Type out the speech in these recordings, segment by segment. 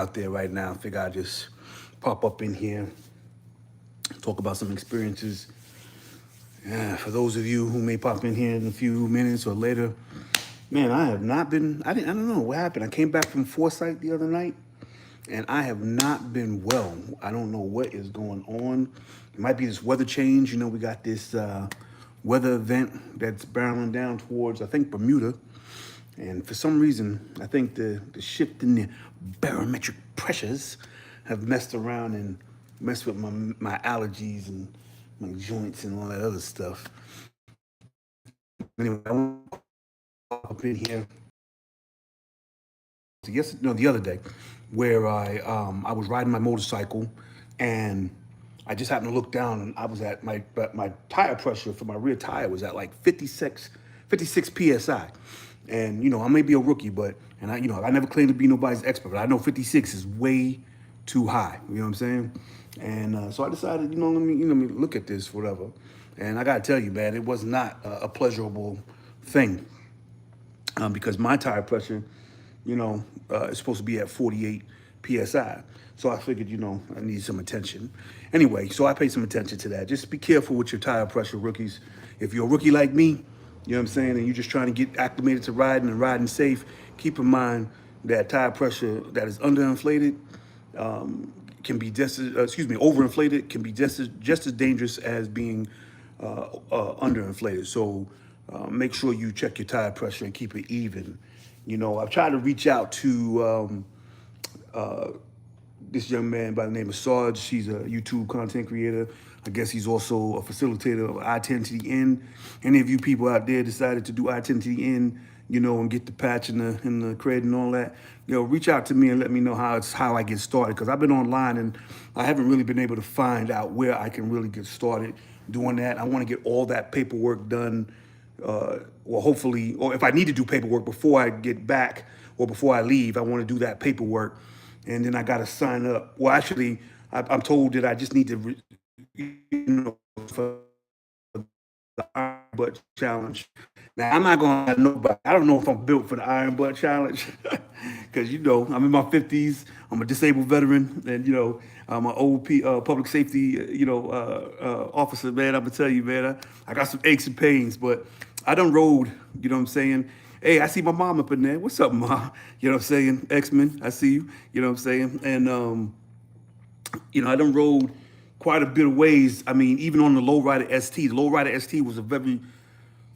out there right now. I figure I'd just pop up in here, talk about some experiences. Yeah, for those of you who may pop in here in a few minutes or later, man, I have not been. I don't know what happened. I came back from Foresight the other night, and I have not been well. I don't know what is going on. It might be this weather change. You know, we got this weather event that's barreling down towards, I think, Bermuda. And for some reason, I think the shift in the barometric pressures have messed around and messed with my allergies and my joints and all that other stuff. Anyway, I went up in here the other day, where I was riding my motorcycle, and I just happened to look down, and I was at my tire pressure for my rear tire was at like 56 psi, and I may be a rookie, but and I never claimed to be nobody's expert, but I know 56 is way too high. You know what I'm saying? And so I decided, let me look at this, whatever. And I gotta tell you, man, it was not a pleasurable thing, because my tire pressure, is supposed to be at 48 psi. So I figured, I need some attention. Anyway, so I paid some attention to that. Just be careful with your tire pressure, rookies. If you're a rookie like me, you know what I'm saying, and you're just trying to get acclimated to riding and riding safe, keep in mind that tire pressure that is underinflated can be overinflated can be just as dangerous as being underinflated. So make sure you check your tire pressure and keep it even. I've tried to reach out to this young man by the name of Sarge. He's a YouTube content creator. I guess he's also a facilitator of I-10 to the End. Any of you people out there decided to do I-10 to the End, and get the patch and the cred and all that, reach out to me and let me know how I get started. Because I've been online and I haven't really been able to find out where I can really get started doing that. I want to get all that paperwork done, or hopefully, or if I need to do paperwork before I get back or before I leave, I want to do that paperwork. And then I got to sign up. Well, actually, I'm told that I just need to, for the Iron Butt Challenge. Now, I'm not going to nobody. I don't know if I'm built for the Iron Butt Challenge because, I'm in my 50s. I'm a disabled veteran, and, I'm an old public safety, officer, man. I'm going to tell you, man, I got some aches and pains, but I done rode, you know what I'm saying? Hey, I see my mom up in there. What's up, Ma? You know what I'm saying? X-Men, I see you. You know what I'm saying? And, I done rode quite a bit of ways. I mean, even on the Lowrider ST. The Lowrider ST was a very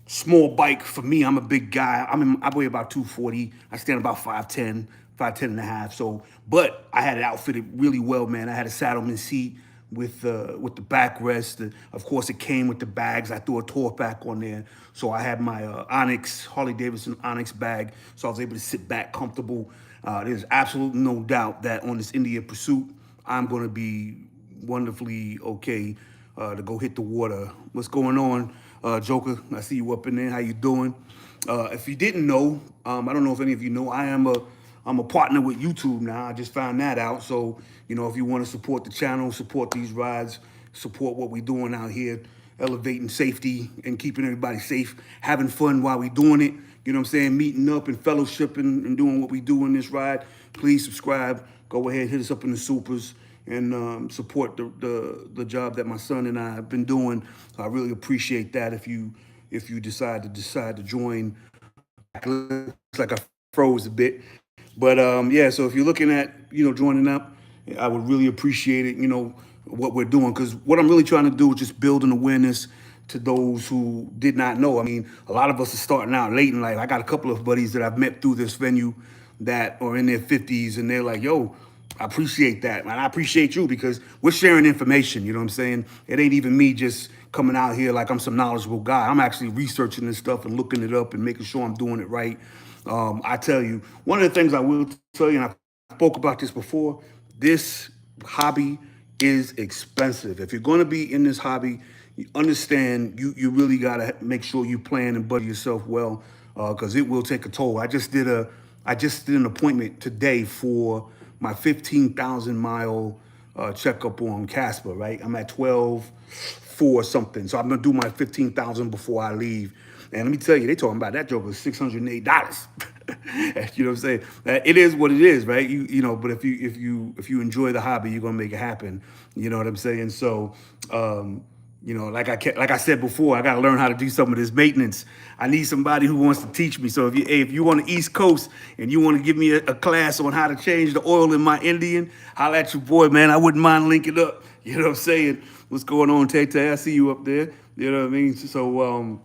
small bike for me. I'm a big guy. I weigh about 240. I stand about 5'10", 5'10 and a half. So, but I had it outfitted really well, man. I had a saddleman seat with the backrest. Of course, it came with the bags. I threw a tour pack on there. So I had my Onyx, Harley Davidson Onyx bag. So I was able to sit back comfortable. There's absolutely no doubt that on this India Pursuit, I'm going to be wonderfully okay to go hit the water. What's going on, Joker? I see you up in there. How you doing? If you didn't know, I don't know if any of you know, I'm a partner with YouTube now. I just found that out. So, if you want to support the channel, support these rides, support what we're doing out here, elevating safety and keeping everybody safe, having fun while we're doing it, you know what I'm saying, meeting up and fellowshipping and doing what we do in this ride, please subscribe. Go ahead, hit us up in the supers and support the job that my son and I have been doing. I really appreciate that. If you decide to join, looks like I froze a bit, but yeah. So if you're looking at joining up, I would really appreciate it. What we're doing, because what I'm really trying to do is just build an awareness to those who did not know. I mean, a lot of us are starting out late in life. I got a couple of buddies that I've met through this venue that are in their 50s, and they're like, yo, I appreciate that, and I appreciate you, because we're sharing information, you know what I'm saying? It ain't even me just coming out here like I'm some knowledgeable guy. I'm actually researching this stuff and looking it up and making sure I'm doing it right. I tell you, one of the things I will tell you, and I spoke about this before, this hobby is expensive. If you're going to be in this hobby, you understand you really got to make sure you plan and budget yourself well, because it will take a toll. I just did an appointment today for my 15,000 mile checkup on Casper, right? I'm at 12.4 something. So I'm going to do my 15,000 before I leave. And let me tell you, they talking about that joke was $608. You know what I'm saying? It is what it is, right? You know, but if you enjoy the hobby, you're gonna make it happen. You know what I'm saying? So, you know, like I said before, I got to learn how to do some of this maintenance. I need somebody who wants to teach me. So if you on the East Coast and you want to give me a class on how to change the oil in my Indian, holla at your boy, man. I wouldn't mind linking up. You know what I'm saying? What's going on, Tay Tay? I see you up there. You know what I mean? So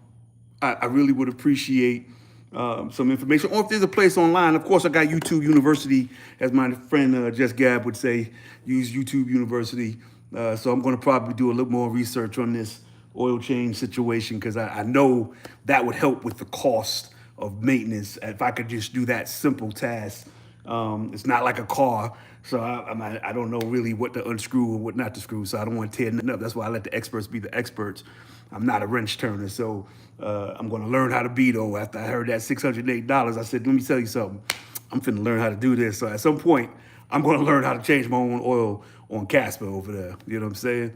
I really would appreciate some information. Or if there's a place online, of course, I got YouTube University, as my friend Jess Gab would say, use YouTube University. So I'm going to probably do a little more research on this oil change situation because I know that would help with the cost of maintenance if I could just do that simple task. It's not like a car, so I don't know really what to unscrew and what not to screw, so I don't want to tear nothing up. That's why I let the experts be the experts. I'm not a wrench turner, so I'm going to learn how to be, though. After I heard that $608, I said, let me tell you something. I'm finna learn how to do this. So at some point, I'm going to learn how to change my own oil on Casper over there. You know what I'm saying?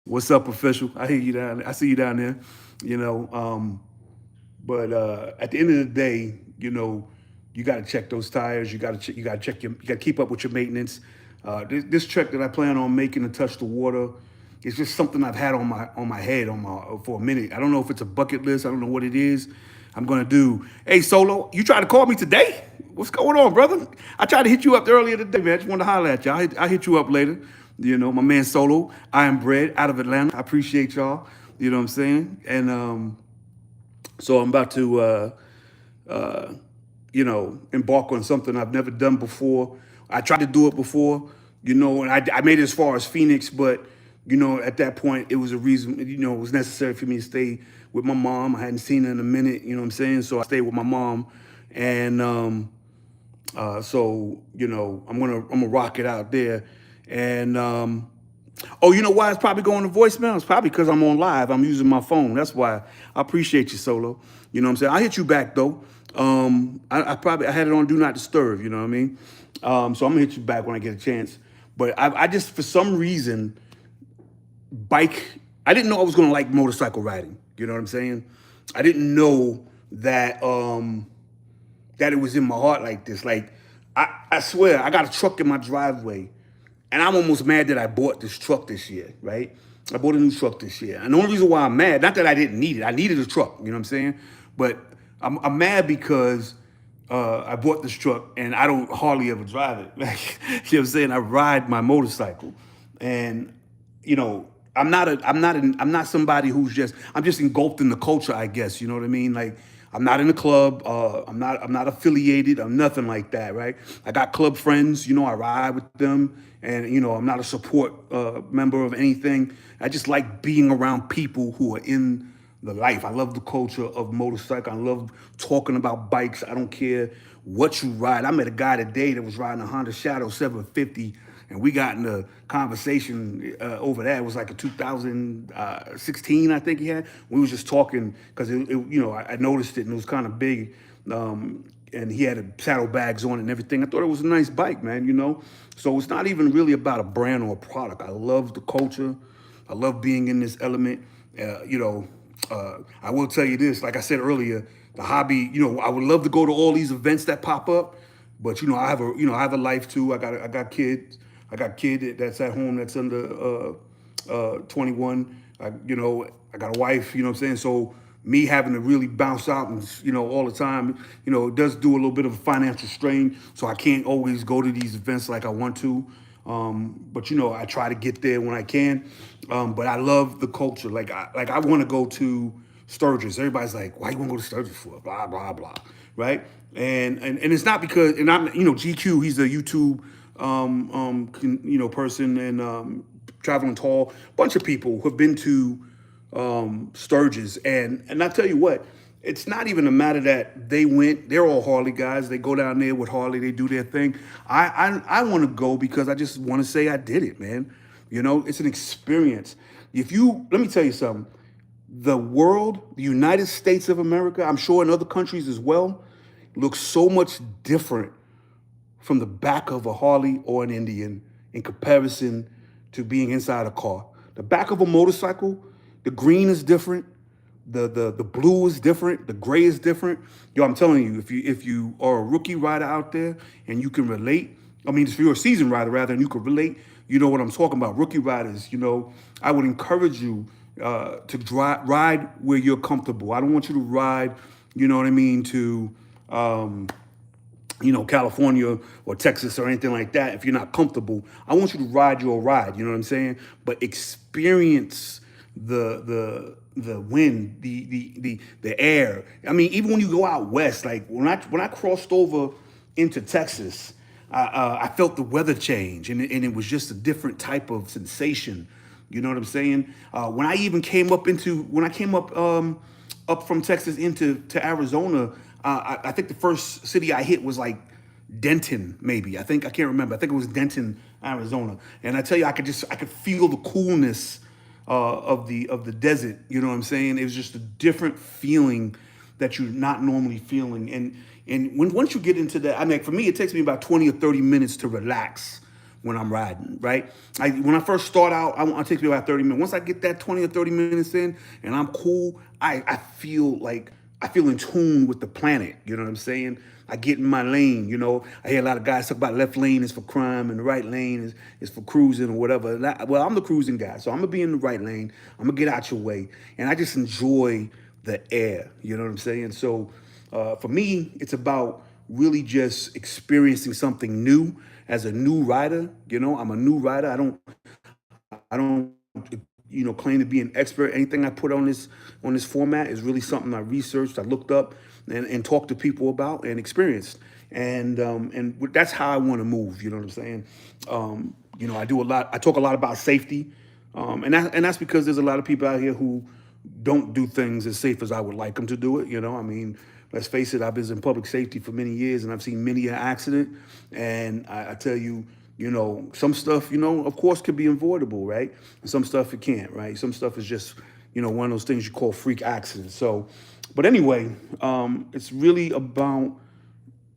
What's up, official? I hear you down there. I see you down there. You know, but at the end of the day, you know, you got to check those tires. You got to check you got to keep up with your maintenance. This trek that I plan on making to touch the water, it's just something I've had on my head for a minute. I don't know if it's a bucket list. I don't know what it is. I'm gonna do. Hey, Solo, you tried to call me today? What's going on, brother? I tried to hit you up earlier today, man. I just wanted to holler at you. I hit you up later. You know, my man Solo, I am bred out of Atlanta. I appreciate y'all. You know what I'm saying? And so I'm about to, you know, embark on something I've never done before. I tried to do it before, you know, and I made it as far as Phoenix, but you know, at that point, it was a reason, you know, it was necessary for me to stay with my mom. I hadn't seen her in a minute, you know what I'm saying? So I stayed with my mom. And so, you know, I'm gonna rock it out there. And oh, you know why it's probably going to voicemail? It's probably because I'm on live. I'm using my phone. That's why. I appreciate you, Solo. You know what I'm saying? I'll hit you back though. I had it on Do Not Disturb, you know what I mean? So I'm gonna hit you back when I get a chance. But I just, for some reason, I didn't know I was gonna like motorcycle riding. You know what I'm saying? I didn't know that that it was in my heart like this. Like I swear, I got a truck in my driveway, and I'm almost mad that I bought this truck this year, right? I bought a new truck this year. And the only reason why I'm mad, not that I didn't need it, I needed a truck, you know what I'm saying? But I'm mad because I bought this truck and I don't hardly ever drive it. Like, you know what I'm saying? I ride my motorcycle. And, you know, I'm not somebody I'm just engulfed in the culture, I guess. You know what I mean? Like, I'm not in a club. I'm not affiliated. I'm nothing like that, right? I got club friends. You know, I ride with them, and you know, I'm not a support member of anything. I just like being around people who are in the life. I love the culture of motorcycle. I love talking about bikes. I don't care what you ride. I met a guy today that was riding a Honda Shadow 750. And we got in a conversation over that. It was like a 2016, I think he had. We was just talking because you know, I noticed it and it was kind of big, and he had saddlebags on it and everything. I thought it was a nice bike, man. You know, so it's not even really about a brand or a product. I love the culture. I love being in this element. You know, I will tell you this. Like I said earlier, the hobby. You know, I would love to go to all these events that pop up, but you know, I have a life too. I got kids. I got a kid that's at home that's under 21. You know, I got a wife, you know what I'm saying? So me having to really bounce out and, you know, all the time, you know, it does do a little bit of a financial strain. So I can't always go to these events like I want to. But, you know, I try to get there when I can. But I love the culture. Like I want to go to Sturgis. Everybody's like, why you want to go to Sturgis for? Blah, blah, blah. Right? And it's not because, and I'm, you know, GQ, he's a YouTube you know, person, and Traveling Tall, bunch of people who have been to Sturgis, and I tell you what, it's not even a matter that they went. They're all Harley guys. They go down there with Harley. They do their thing. I want to go because I just want to say I did it, man. You know, it's an experience. Let me tell you something. The world, the United States of America, I'm sure in other countries as well, looks so much different from the back of a Harley or an Indian in comparison to being inside a car. The back of a motorcycle, the green is different, the blue is different, the gray is different. Yo, I'm telling you, if you are a rookie rider out there and you can relate, I mean, if you're a seasoned rider rather, and you can relate, you know what I'm talking about. Rookie riders, you know, I would encourage you to ride where you're comfortable. I don't want you to ride, you know what I mean, to you know, California or Texas or anything like that, if you're not comfortable. I want you to ride your ride, you know what I'm saying? But experience the wind, the air. I mean, even when you go out west, like when I crossed over into Texas, I felt the weather change, and it was just a different type of sensation. You know what I'm saying? When I even came up into when I came up from Texas into Arizona, I think the first city I hit was like Denton, maybe. I can't remember. I think it was Denton, Arizona. And I tell you, I could feel the coolness of the desert. You know what I'm saying? It was just a different feeling that you're not normally feeling. And once you get into that, I mean, for me, it takes me about 20 or 30 minutes to relax when I'm riding, right? When I first start out, it takes me about 30 minutes. Once I get that 20 or 30 minutes in and I'm cool, I feel like I feel in tune with the planet. You know what I'm saying? I get in my lane. You know, I hear a lot of guys talk about left lane is for crime and the right lane is for cruising or whatever. Well, I'm the cruising guy, so I'm gonna be in the right lane. I'm gonna get out your way, and I just enjoy the air. You know what I'm saying? So for me, it's about really just experiencing something new as a new rider. You know, I'm a new rider. I don't you know claim to be an expert. Anything I put on this format is really something I researched, I looked up, and talked to people about and experienced. And that's how I want to move. You know what I'm saying? You know, I talk a lot about safety, and that's because there's a lot of people out here who don't do things as safe as I would like them to do it. You know, I mean, let's face it, I've been in public safety for many years, and I've seen many an accident. And I tell you, you know, some stuff, you know, of course, could be avoidable, right? And some stuff it can't, right? Some stuff is just, you know, one of those things you call freak accidents. So, but anyway, it's really about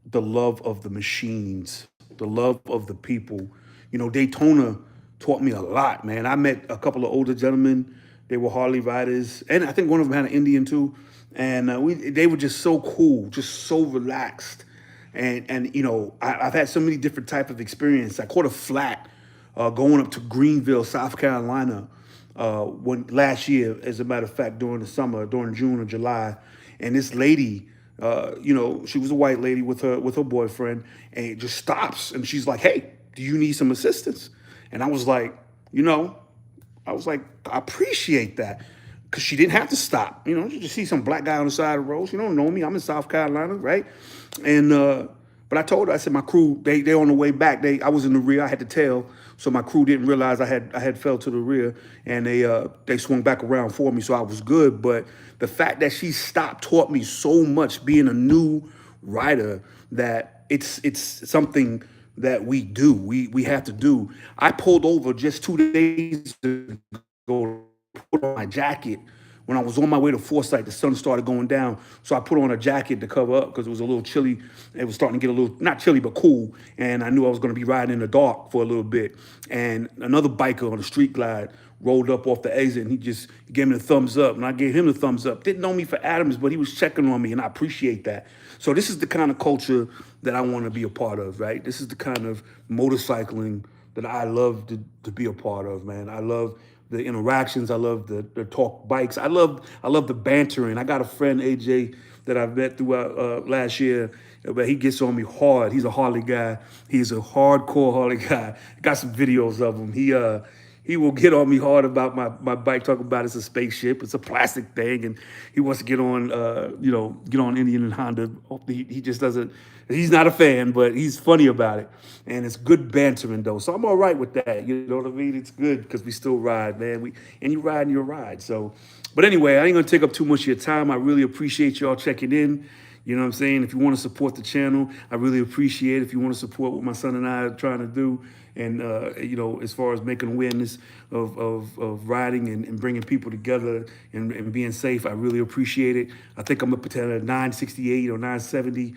the love of the machines, the love of the people. You know, Daytona taught me a lot, man. I met a couple of older gentlemen. They were Harley riders, and I think one of them had an Indian too. And they were just so cool, just so relaxed. And you know, I've had so many different type of experience. I caught a flat going up to Greenville, South Carolina, last year, as a matter of fact, during the summer, during June or July, and this lady, you know, she was a white lady with her boyfriend, and it just stops, and she's like, "Hey, do you need some assistance?" And I was like, you know, I appreciate that. Because she didn't have to stop. You know, you just see some black guy on the side of the road. She don't know me. I'm in South Carolina, right? And but I told her, I said, my crew, they on the way back. I was in the rear. I had to tail, so my crew didn't realize I had fell to the rear, and they swung back around for me, so I was good. But the fact that she stopped taught me so much. Being a new rider, that it's something that we do. We have to do. I pulled over just 2 days ago, put on my jacket. When I was on my way to Forsyth, the sun started going down. So I put on a jacket to cover up because it was a little chilly. It was starting to get a little, not chilly, but cool. And I knew I was going to be riding in the dark for a little bit. And another biker on the street glide rolled up off the exit, and he gave me the thumbs up. And I gave him the thumbs up. Didn't know me for Adams, but he was checking on me, and I appreciate that. So this is the kind of culture that I want to be a part of, right? This is the kind of motorcycling that I love to be a part of, man. I love the interactions. I love the talk bikes. I love the bantering. I got a friend, AJ, that I've met throughout last year, but he gets on me hard. He's a Harley guy. He's a hardcore Harley guy. Got some videos of him. He will get on me hard about my bike, talking about it's a spaceship, it's a plastic thing, and he wants to get on, get on Indian and Honda. He just doesn't. He's not a fan, but he's funny about it, and it's good bantering though. So I'm all right with that. You know what I mean? It's good because we still ride, man. You ride and you ride. So, but anyway, I ain't gonna take up too much of your time. I really appreciate y'all checking in. You know what I'm saying? If you want to support the channel, I really appreciate it. If you want to support what my son and I are trying to do, and you know, as far as making awareness of riding and bringing people together and being safe, I really appreciate it. I think I'm gonna put that at 968 or 970,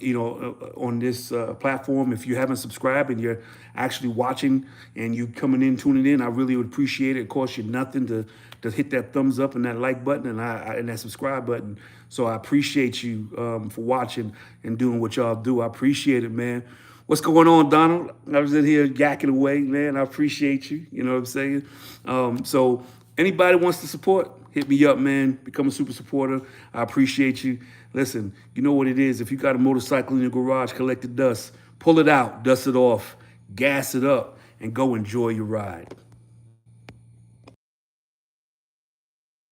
you know, on this platform. If you haven't subscribed and you're actually watching and you coming in, tuning in, I really would appreciate it. It costs you nothing to hit that thumbs up and that like button and that subscribe button. So I appreciate you for watching and doing what y'all do. I appreciate it, man. What's going on, Donald? I was in here yakking away, man. I appreciate you. You know what I'm saying? So anybody wants to support, hit me up, man. Become a super supporter. I appreciate you. Listen, you know what it is. If you got a motorcycle in your garage, collect the dust, pull it out, dust it off, gas it up, and go enjoy your ride.